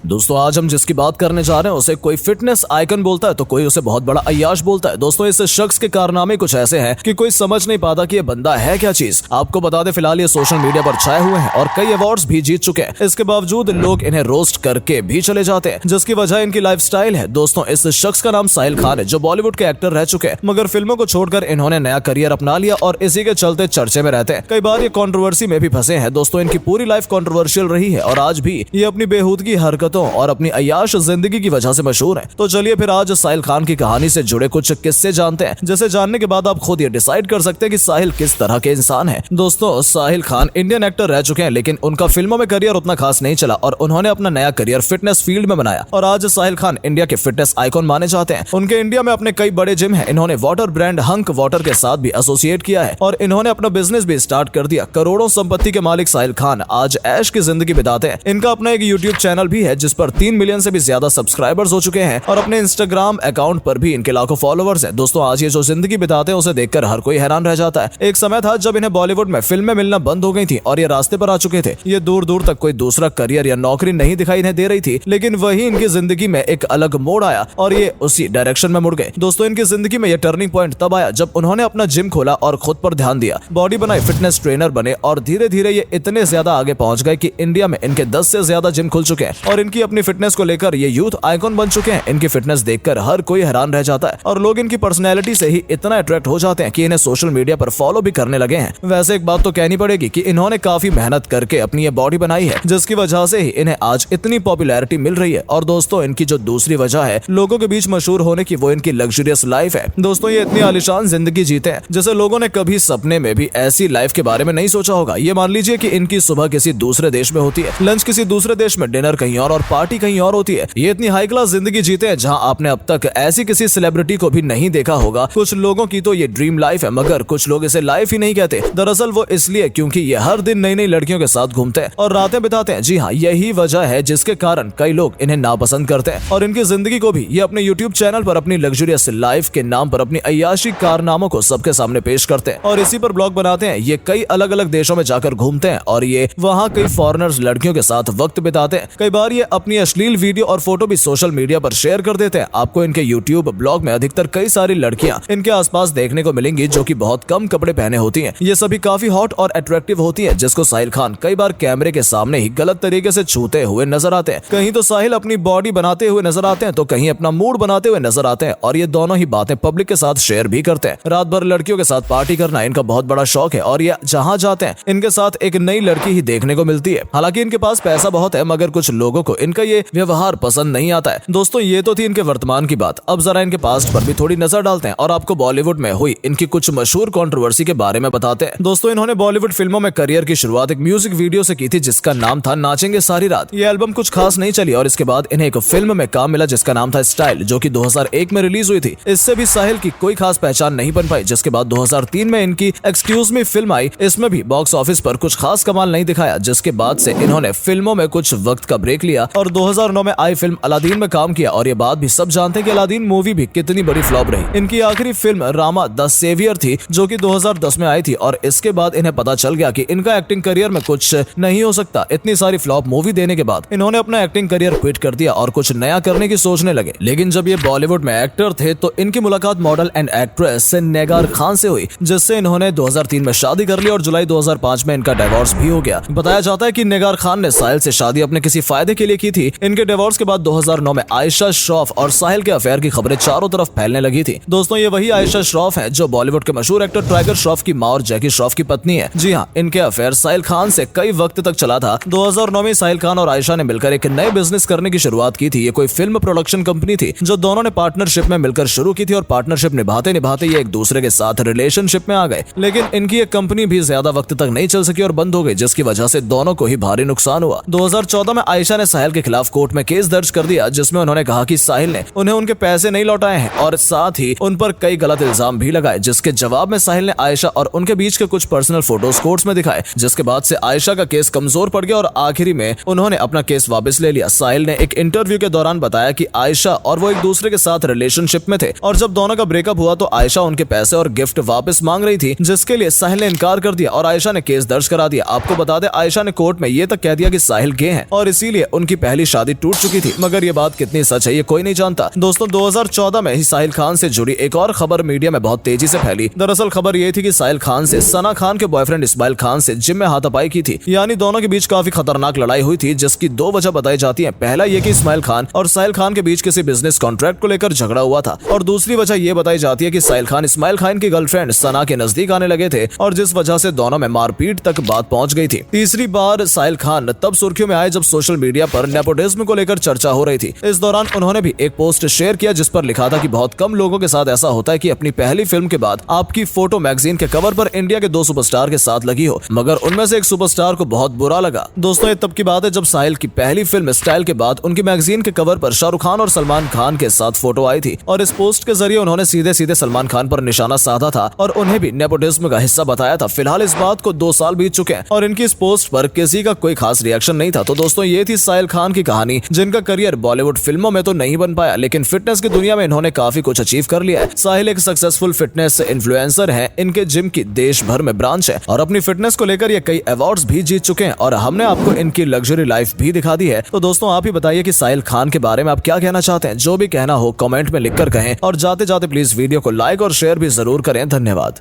दोस्तों आज हम जिसकी बात करने जा रहे हैं उसे कोई फिटनेस आइकन बोलता है तो कोई उसे बहुत बड़ा अय्याश बोलता है। दोस्तों इस शख्स के कारनामे कुछ ऐसे हैं कि कोई समझ नहीं पाता कि ये बंदा है क्या चीज। आपको बता दें फिलहाल ये सोशल मीडिया पर छाए हुए हैं और कई अवार्ड्स भी जीत चुके हैं। इसके बावजूद लोग इन्हें रोस्ट करके भी चले जाते हैं, जिसकी वजह इनकी लाइफस्टाइल है। दोस्तों इस शख्स का नाम साहिल खान है, जो बॉलीवुड के एक्टर रह चुके हैं, मगर फिल्मों को छोड़कर इन्होंने नया करियर अपना लिया और इसी के चलते चर्चे में रहते हैं। कई बार ये कंट्रोवर्सी में भी फंसे हैं। दोस्तों इनकी पूरी लाइफ कंट्रोवर्शियल रही है और आज भी ये अपनी बेहूदगी हरकतों और अपनी अय्याश जिंदगी की वजह से मशहूर है। तो चलिए फिर आज साहिल खान की कहानी से जुड़े कुछ किस्से जानते हैं, जिसे जानने के बाद आप खुद ये डिसाइड कर सकते हैं कि साहिल किस तरह के इंसान है। दोस्तों साहिल खान इंडियन एक्टर रह चुके हैं, लेकिन उनका फिल्मों में करियर उतना खास नहीं चला और उन्होंने अपना नया करियर फिटनेस फील्ड में बनाया और आज साहिल खान इंडिया के फिटनेस आइकॉन माने जाते हैं। उनके इंडिया में अपने कई बड़े जिम हैं। इन्होंने वाटर ब्रांड हंक वाटर के साथ भी एसोसिएट किया है और इन्होंने अपना बिजनेस भी स्टार्ट कर दिया। करोड़ों संपत्ति के मालिक साहिल खान आज ऐश की जिंदगी बिताते हैं। इनका अपना एक यूट्यूब चैनल भी है जिस पर 3 मिलियन से भी ज्यादा सब्सक्राइबर्स हो चुके हैं और अपने इंस्टाग्राम अकाउंट पर भी इनके लाखों फॉलोअर्स हैं। दोस्तों आज ये जो जिंदगी बिताते हैं उसे देखकर हर कोई हैरान रह जाता है। एक समय था जब इन्हें बॉलीवुड में फिल्में मिलना बंद हो गई थी और ये रास्ते पर आ चुके थे। ये दूर दूर तक कोई दूसरा करियर या नौकरी नहीं दिखाई इन्हें दे रही थी, लेकिन वही इनकी जिंदगी में एक अलग मोड़ आया और ये उसी डायरेक्शन में मुड़ गए। दोस्तों इनकी जिंदगी में ये टर्निंग पॉइंट तब आया जब उन्होंने अपना जिम खोला और खुद पर ध्यान दिया, बॉडी बनाई, फिटनेस ट्रेनर बने और धीरे धीरे ये इतने ज्यादा आगे पहुंच गए कि इंडिया में इनके 10 से ज्यादा जिम खुल चुके हैं और इनकी अपनी फिटनेस को लेकर ये यूथ आइकॉन बन चुके हैं। इनकी फिटनेस देखकर हर कोई हैरान रह जाता है और लोग इनकी पर्सनैलिटी से ही इतना अट्रैक्ट हो जाते हैं कि इन्हें सोशल मीडिया पर फॉलो भी करने लगे हैं। वैसे एक बात तो कहनी पड़ेगी कि इन्होंने काफी मेहनत करके अपनी ये बॉडी बनाई है, जिसकी वजह से ही इन्हें आज इतनी पॉपुलैरिटी मिल रही है। और दोस्तों इनकी जो दूसरी वजह है लोगों के बीच मशहूर होने की, वो इनकी लग्जरियस लाइफ है। दोस्तों ये इतनी आलीशान जिंदगी जीते हैं जैसे लोगों ने कभी सपने में भी ऐसी लाइफ के बारे में नहीं सोचा होगा। ये मान लीजिए कि इनकी सुबह किसी दूसरे देश में होती है, लंच किसी दूसरे देश में, डिनर कहीं और पार्टी कहीं और होती है। ये इतनी हाई क्लास जिंदगी जीते हैं जहां आपने अब तक ऐसी किसी सेलिब्रिटी को भी नहीं देखा होगा। कुछ लोगों की तो ये ड्रीम लाइफ है, मगर कुछ लोग इसे लाइफ ही नहीं कहते। दरअसल वो इसलिए क्योंकि ये हर दिन नई नई लड़कियों के साथ घूमते हैं और रातें बिताते हैं। जी हाँ, यही वजह है जिसके कारण कई लोग इन्हें नापसंद करते हैं और इनकी जिंदगी को भी ये अपने यूट्यूब चैनल पर अपनी लग्जरियस लाइफ के नाम पर अपनी अय्याशी कारनामों को सबके सामने पेश करते हैं और इसी पर ब्लॉग बनाते हैं। ये कई अलग अलग देशों में जाकर घूमते हैं और ये वहाँ कई फॉरेनर्स लड़कियों के साथ वक्त बिताते हैं। कई बार ये अपनी अश्लील वीडियो और फोटो भी सोशल मीडिया पर शेयर कर देते हैं। आपको इनके यूट्यूब ब्लॉग में अधिकतर कई सारी लड़कियां इनके आसपास देखने को मिलेंगी जो कि बहुत कम कपड़े पहने होती हैं। ये सभी काफी हॉट और अट्रैक्टिव होती हैं, जिसको साहिल खान कई बार कैमरे के सामने ही गलत तरीके से छूते हुए नजर आते हैं। कहीं तो साहिल अपनी बॉडी बनाते हुए नजर आते हैं तो कहीं अपना मूड बनाते हुए नजर आते हैं और ये दोनों ही बातें पब्लिक के साथ शेयर भी करते हैं। रात भर लड़कियों के साथ पार्टी करना इनका बहुत बड़ा शौक है और ये जहाँ जाते हैं इनके साथ एक नई लड़की ही देखने को मिलती है। हालांकि इनके पास पैसा बहुत है, मगर कुछ लोगों को इनका ये व्यवहार पसंद नहीं आता है। दोस्तों ये तो थी इनके वर्तमान की बात। अब जरा इनके पास्ट पर भी थोड़ी नजर डालते हैं और आपको बॉलीवुड में हुई इनकी कुछ मशहूर कंट्रोवर्सी के बारे में बताते हैं। दोस्तों इन्होंने बॉलीवुड फिल्मों में करियर की शुरुआत एक म्यूजिक वीडियो से की थी जिसका नाम था नाचेंगे सारी रात। ये एल्बम कुछ खास नहीं चली और इसके बाद इन्हें एक फिल्म में काम मिला जिसका नाम था स्टाइल, जो कि 2001 में रिलीज हुई थी। इससे भी साहिल की कोई खास पहचान नहीं बन पाई। जिसके बाद 2003 में इनकी एक्सक्यूज मी फिल्म आई। इसमें भी बॉक्स ऑफिस पर कुछ खास कमाल नहीं दिखाया, जिसके बाद से इन्होंने फिल्मों में कुछ वक्त का ब्रेक लिया और 2009 में आई फिल्म अलादीन में काम किया। और ये बात भी सब जानते हैं कि अलादीन मूवी भी कितनी बड़ी फ्लॉप रही। इनकी आखिरी फिल्म रामा द सेवियर थी जो कि 2010 में आई थी और इसके बाद इन्हें पता चल गया कि इनका एक्टिंग करियर में कुछ नहीं हो सकता। इतनी सारी फ्लॉप मूवी देने के बाद इन्होंने अपना एक्टिंग करियर क्विट कर दिया और कुछ नया करने की सोचने लगे। लेकिन जब ये बॉलीवुड में एक्टर थे तो इनकी मुलाकात मॉडल एंड एक्ट्रेस से नेगार खान से हुई, जिससे इन्होंने 2003 में शादी कर ली और जुलाई 2005 में इनका डिवोर्स भी हो गया। बताया जाता है कि नेगार खान ने साहिल से शादी अपने किसी फायदे के लिए की थी। इनके डिवोर्स के बाद 2009 में आयशा श्रॉफ और साहिल के अफेयर की खबरें चारों तरफ फैलने लगी थी। दोस्तों ये वही आयशा श्रॉफ है जो बॉलीवुड के मशहूर एक्टर टाइगर श्रॉफ की मां और जैकी श्रॉफ की पत्नी है। जी हाँ, इनके अफेयर साहिल खान से कई वक्त तक चला था। 2009 में साहिल खान और आयशा ने मिलकर एक नए बिजनेस करने की शुरुआत की थी। ये कोई फिल्म प्रोडक्शन कंपनी थी जो दोनों ने पार्टनरशिप में मिलकर शुरू की थी और पार्टनरशिप निभाते निभाते ये एक दूसरे के साथ रिलेशनशिप में आ गए। लेकिन इनकी ये कंपनी भी ज्यादा वक्त तक नहीं चल सकी और बंद हो गई, जिसकी वजह से दोनों को ही भारी नुकसान हुआ। 2014 में आयशा ने साहिल के खिलाफ कोर्ट में केस दर्ज कर दिया, जिसमें उन्होंने कहा कि साहिल ने उन्हें उनके पैसे नहीं लौटाए हैं और साथ ही उन पर कई गलत इल्जाम भी लगाए। जिसके जवाब में साहिल ने आयशा और उनके बीच के कुछ पर्सनल फोटोज कोर्ट्स में दिखाए, जिसके बाद से आयशा का केस कमजोर पड़ गया और आखिरी में उन्होंने अपना केस वापस ले लिया। साहिल ने एक इंटरव्यू के दौरान बताया कि आयशा और वो एक दूसरे के साथ रिलेशनशिप में थे और जब दोनों का ब्रेकअप हुआ तो आयशा उनके पैसे और गिफ्ट वापस मांग रही थी, जिसके लिए साहिल ने इनकार कर दिया और आयशा ने केस दर्ज करा दिया। आपको बता दें आयशा ने कोर्ट में ये तक कह दिया कि साहिल गे हैं और इसीलिए उनकी इनकी पहली शादी टूट चुकी थी, मगर ये बात कितनी सच है ये कोई नहीं जानता। दोस्तों 2014 में ही साहिल खान से जुड़ी एक और खबर मीडिया में बहुत तेजी से फैली। दरअसल खबर ये थी कि साहिल खान से सना खान के बॉयफ्रेंड इस्माइल खान से जिम में हाथापाई की थी, यानी दोनों के बीच काफी खतरनाक लड़ाई हुई थी, जिसकी दो वजह बताई जाती है। पहला ये कि इस्माइल खान और साहिल खान के बीच किसी बिजनेस कॉन्ट्रैक्ट को लेकर झगड़ा हुआ था, और दूसरी वजह ये बताई जाती है कि साहिल खान इस्माइल खान की गर्लफ्रेंड सना के नजदीक आने लगे थे, और जिस वजह से दोनों में मारपीट तक बात पहुंच गई थी। तीसरी बार साहिल खान तब सुर्खियों में आए जब सोशल मीडिया पर नेपोटिज्म को लेकर चर्चा हो रही थी। इस दौरान उन्होंने भी एक पोस्ट शेयर किया जिस पर लिखा था कि बहुत कम लोगों के साथ ऐसा होता है कि अपनी पहली फिल्म के बाद आपकी फोटो मैगजीन के कवर पर इंडिया के 2 सुपरस्टार के साथ लगी हो, मगर उनमें से एक सुपरस्टार को बहुत बुरा लगा। दोस्तों ये तब की बात है जब साहिल की पहली फिल्म स्टाइल के बाद उनकी मैगजीन के कवर पर शाहरुख खान और सलमान खान के साथ फोटो आई थी, और इस पोस्ट के जरिए उन्होंने सीधे सीधे सलमान खान पर निशाना साधा था और उन्हें भी नेपोटिज्म का हिस्सा बताया था। फिलहाल इस बात को 2 साल बीत चुके हैं और इनकी इस पोस्ट पर किसी का कोई खास रिएक्शन नहीं था। तो दोस्तों ये थी साहिल खान की कहानी, जिनका करियर बॉलीवुड फिल्मों में तो नहीं बन पाया, लेकिन फिटनेस की दुनिया में इन्होंने काफी कुछ अचीव कर लिया है। साहिल एक सक्सेसफुल फिटनेस इन्फ्लुएंसर है, इनके जिम की देश भर में ब्रांच है और अपनी फिटनेस को लेकर ये कई अवार्ड्स भी जीत चुके हैं, और हमने आपको इनकी लग्जरी लाइफ भी दिखा दी है। तो दोस्तों आप ही बताइए कि साहिल खान के बारे में आप क्या कहना चाहते हैं। जो भी कहना हो कमेंट में लिखकर कहें, और जाते जाते प्लीज वीडियो को लाइक और शेयर भी जरूर करें। धन्यवाद।